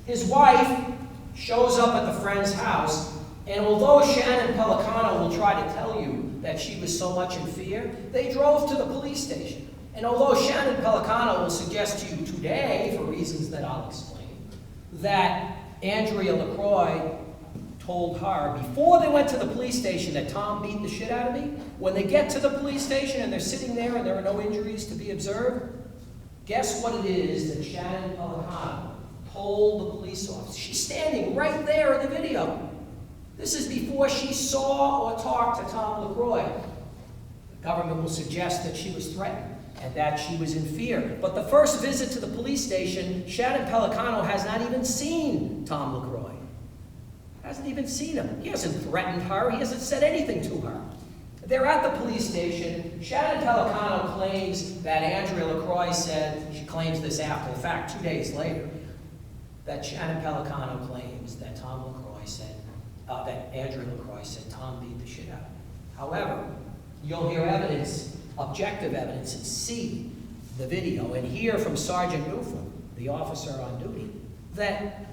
His wife shows up at the friend's house, and although Shannon Pellicano will try to tell you that she was so much in fear, they drove to the police station. And although Shannon Pellicano will suggest to you today, for reasons that I'll explain, that Andrea Lacroix told her before they went to the police station that Tom beat the shit out of me, when they get to the police station and they're sitting there and there are no injuries to be observed, guess what it is that Shannon Pellicano told the police officer? She's standing right there in the video. This is before she saw or talked to Tom Lacroix. The government will suggest that she was threatened and that she was in fear. But the first visit to the police station, Shannon Pellicano has not even seen Tom Lacroix. Hasn't even seen him. He hasn't threatened her. He hasn't said anything to her. They're at the police station. Shannon Pellicano claims that Andrea Lacroix said, she claims this after the fact, 2 days later, that Shannon Pellicano claims that Tom Lacroix said, that Andrea Lacroix said Tom beat the shit out of him. However, you'll hear evidence, objective evidence, and see the video and hear from Sergeant Newford, the officer on duty, that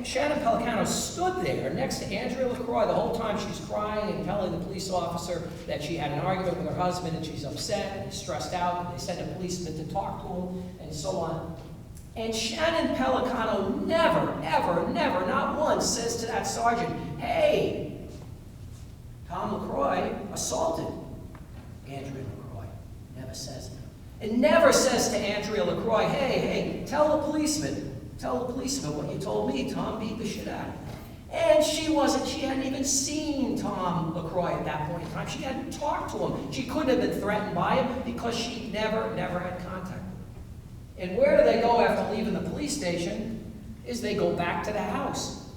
Shannon Pellicano stood there next to Andrea Lacroix the whole time she's crying and telling the police officer that she had an argument with her husband and she's upset and stressed out, and they sent a policeman to talk to him, and so on. And Shannon Pellicano never, ever, never, not once says to that sergeant, hey, Tom Lacroix assaulted Andrea Lacroix. Never says it. And never says to Andrea Lacroix, hey, tell the policeman what you told me. Tom beat the shit out of him. And she hadn't even seen Tom Lacroix at that point in time. She hadn't talked to him. She couldn't have been threatened by him because she never had contact with him. And where do they go after leaving the police station is they go back to the house.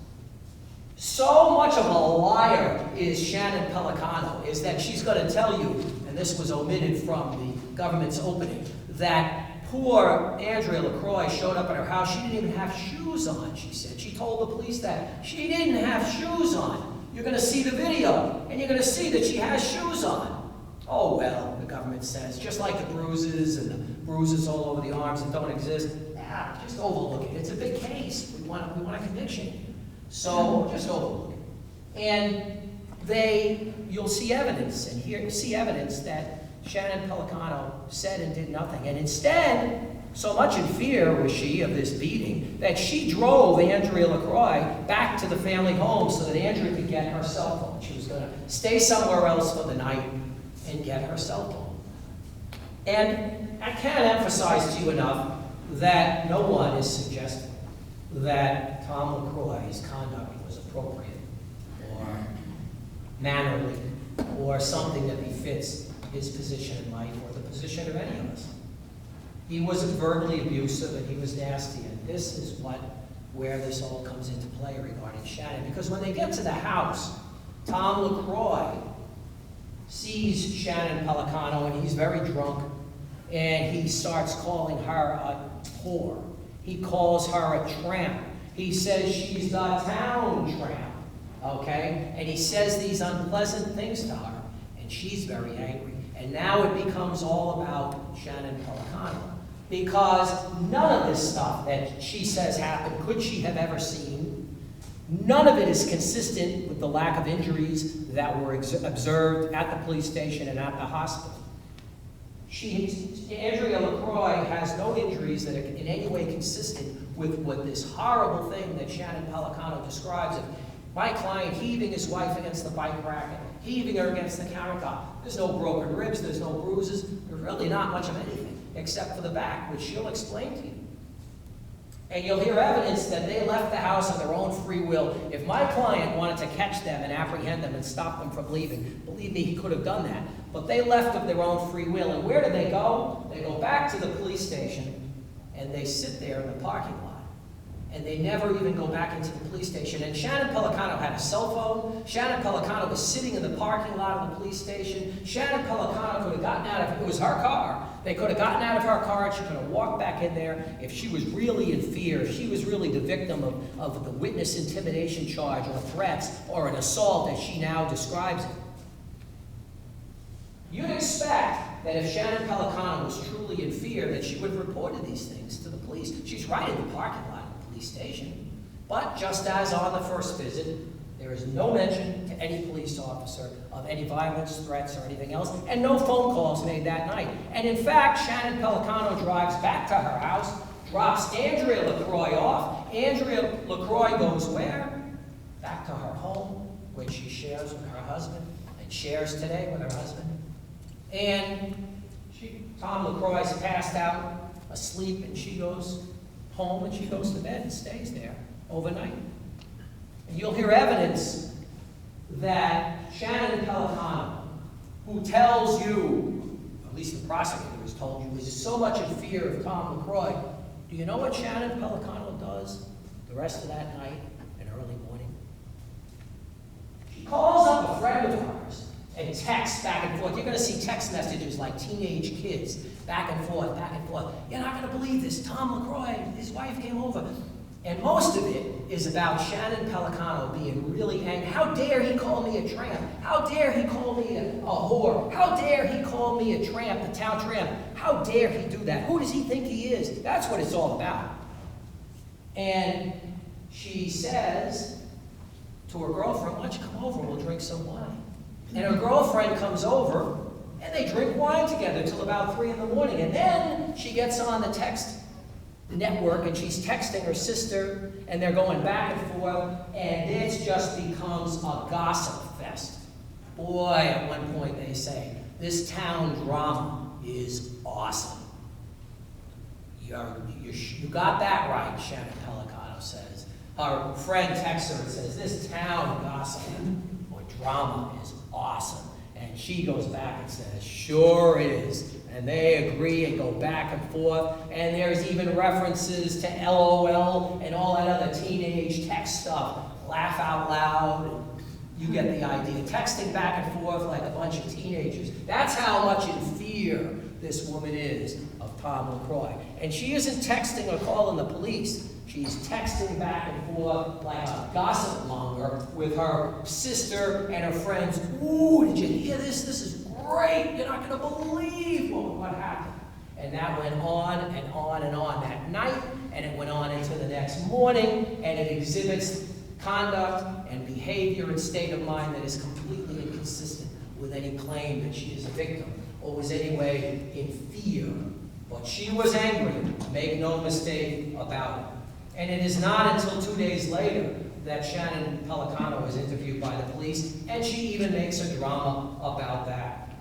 So much of a liar is Shannon Pellicano is that she's going to tell you, and this was omitted from the government's opening, that poor Andrea Lacroix showed up at her house. She didn't even have shoes on, she said. She told the police that. She didn't have shoes on. You're going to see the video, and you're going to see that she has shoes on. Oh, well, the government says, just like the bruises and the bruises all over the arms that don't exist, just overlook it. It's a big case. We want a conviction. So just overlook it. And you'll see evidence, and here you see evidence that Shannon Pellicano said and did nothing. And instead, so much in fear was she of this beating that she drove Andrea Lacroix back to the family home so that Andrea could get her cell phone. She was going to stay somewhere else for the night and get her cell phone. And I can't emphasize to you enough that no one is suggesting that Tom Lacroix's conduct was appropriate or mannerly or something that befits his position in life or the position of any of us. He was verbally abusive and he was nasty, and this is where this all comes into play regarding Shannon. Because when they get to the house, Tom Lacroix sees Shannon Pellicano and he's very drunk, and he starts calling her a whore. He calls her a tramp. He says she's the town tramp, okay? And he says these unpleasant things to her, and she's very angry. And now it becomes all about Shannon Pellicano, because none of this stuff that she says happened could she have ever seen. None of it is consistent with the lack of injuries that were observed at the police station and at the hospital. Andrea Lacroix has no injuries that are in any way consistent with what this horrible thing that Shannon Pellicano describes of my client heaving his wife against the bike rack, heaving her against the countertop. There's no broken ribs, there's no bruises, there's really not much of anything except for the back, which she'll explain to you. And you'll hear evidence that they left the house on their own free will. If my client wanted to catch them and apprehend them and stop them from leaving, believe me, he could have done that. But they left of their own free will. And where do they go? They go back to the police station, and they sit there in the parking lot. And they never even go back into the police station. And Shannon Pellicano had a cell phone. Shannon Pellicano was sitting in the parking lot of the police station. Shannon Pellicano could have gotten out of it. It was her car. They could have gotten out of her car and she could have walked back in there if she was really in fear, if she was really the victim of the witness intimidation charge or threats or an assault as she now describes it. You'd expect that if Shannon Pellicano was truly in fear that she would have reported these things to the police. She's right in the parking lot of the police station. But just as on the first visit, there is no mention to any police officer of any violence, threats, or anything else, and no phone calls made that night. And in fact, Shannon Pelicano drives back to her house, drops Andrea Lacroix off. Andrea Lacroix goes where? Back to her home, which she shares with her husband, and shares today with her husband. And Tom Lacroix's passed out, asleep, and she goes home and she goes to bed and stays there overnight. And you'll hear evidence that Shannon Pelicano, who tells you, at least the prosecutor has told you, is so much in fear of Tom Lacroix. Do you know what Shannon Pelicano does the rest of that night and early morning? She calls up a friend of hers and texts back and forth. You're going to see text messages like teenage kids, back and forth, back and forth. You're not going to believe this. Tom Lacroix, his wife came over. And most of it is about Shannon Pelicano being really angry. How dare he call me a tramp? How dare he call me a whore? How dare he call me a tramp, a town tramp? How dare he do that? Who does he think he is? That's what it's all about. And she says to her girlfriend, why don't you come over and we'll drink some wine? And her girlfriend comes over, and they drink wine together till about 3 in the morning. And then she gets on the text network, and she's texting her sister, and they're going back and forth, and it just becomes a gossip fest. Boy, at one point they say, this town drama is awesome. You got that right, Shannon Pelicano says. Her friend texts her and says, this town gossip or drama is awesome. And she goes back and says, sure it is. And they agree and go back and forth. And there's even references to LOL and all that other teenage text stuff. Laugh out loud. You get the idea. Texting back and forth like a bunch of teenagers. That's how much in fear this woman is of Tom Lacroix. And she isn't texting or calling the police. She's texting back and forth like a gossip monger with her sister and her friends. Ooh, did you hear this? This is great. You're not going to believe what happened. And that went on and on and on that night, and it went on into the next morning, and it exhibits conduct and behavior and state of mind that is completely inconsistent with any claim that she is a victim or was anyway in fear. But she was angry, make no mistake about it. And it is not until 2 days later that Shannon Pelicano was interviewed by the police, and she even makes a drama about that.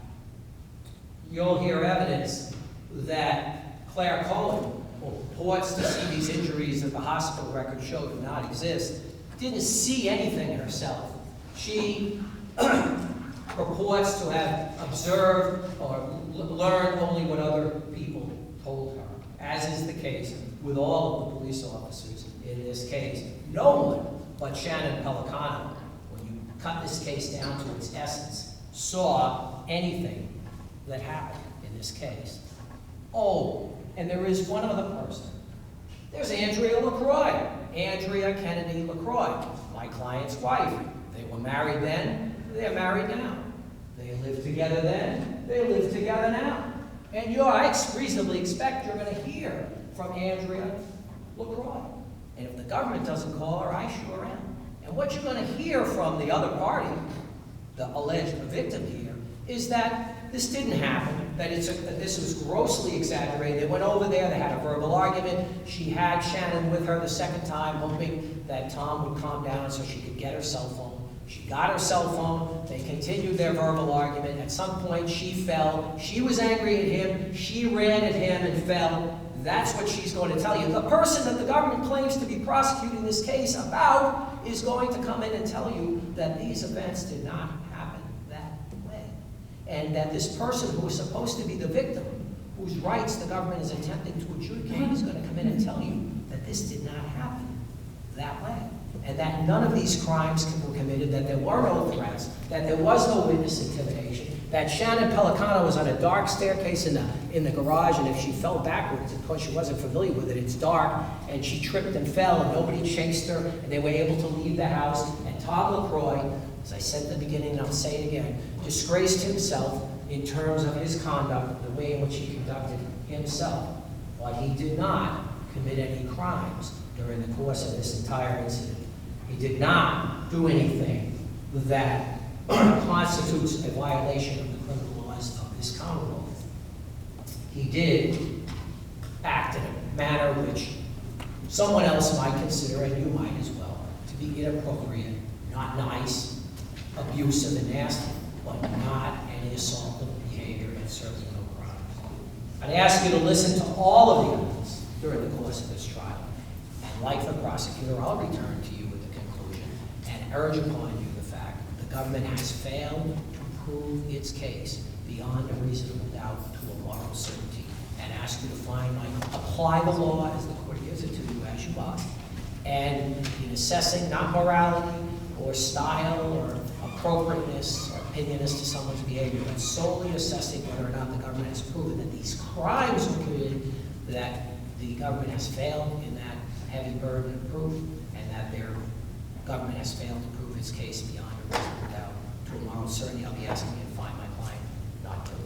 You'll hear evidence that Claire Cohen, who purports to see these injuries that the hospital records show do not exist, didn't see anything herself. She purports to have observed or learned only what other people told her, as is the case with all of the police officers in this case. No one but Shannon Pelicano, when you cut this case down to its essence, saw anything that happened in this case. Oh, and there is one other person. There's Andrea Lacroix, Andrea Kennedy Lacroix, my client's wife. They were married then, they're married now. They lived together then, they live together now. And I reasonably expect you're going to hear from Andrea Lacroix. And if the government doesn't call her, I sure am. And what you're going to hear from the other party, the alleged victim here, is that this didn't happen, that this was grossly exaggerated. They went over there, they had a verbal argument. She had Shannon with her the second time, hoping that Tom would calm down so she could get her cell phone. She got her cell phone, they continued their verbal argument. At some point she fell, she was angry at him, she ran at him and fell. That's what she's going to tell you. The person that the government claims to be prosecuting this case about is going to come in and tell you that these events did not happen that way. And that this person who was supposed to be the victim, whose rights the government is attempting to adjudicate, is going to come in and tell you that this did not happen that way. And that none of these crimes were committed, that there were no threats, that there was no witness intimidation, that Shannon Pelicano was on a dark staircase in the garage, and if she fell backwards, because she wasn't familiar with it, it's dark, and she tripped and fell, and nobody chased her, and they were able to leave the house. And Tom Lacroix, as I said at the beginning, and I'll say it again, disgraced himself in terms of his conduct, the way in which he conducted himself. But he did not commit any crimes during the course of this entire incident. He did not do anything that constitutes a violation of the criminal laws of this Commonwealth. He did act in a manner which someone else might consider, and you might as well, to be inappropriate, not nice, abusive, and nasty, but not any assaultive behavior and certainly no crimes. I'd ask you to listen to all of the evidence during the course of this trial. And like the prosecutor, I'll return to you with the conclusion and urge upon you the fact that the government has failed to prove its case beyond a reasonable doubt to a moral certainty, and ask you to apply the law as the court gives it to you as you must, and in assessing not morality or style or appropriateness or opinion as to someone's behavior, but solely assessing whether or not the government has proven that these crimes were committed, that the government has failed in that heavy burden of proof, and that their government has failed to prove its case beyond a reasonable doubt to a moral certainty. I'll be asking you to find my client not guilty.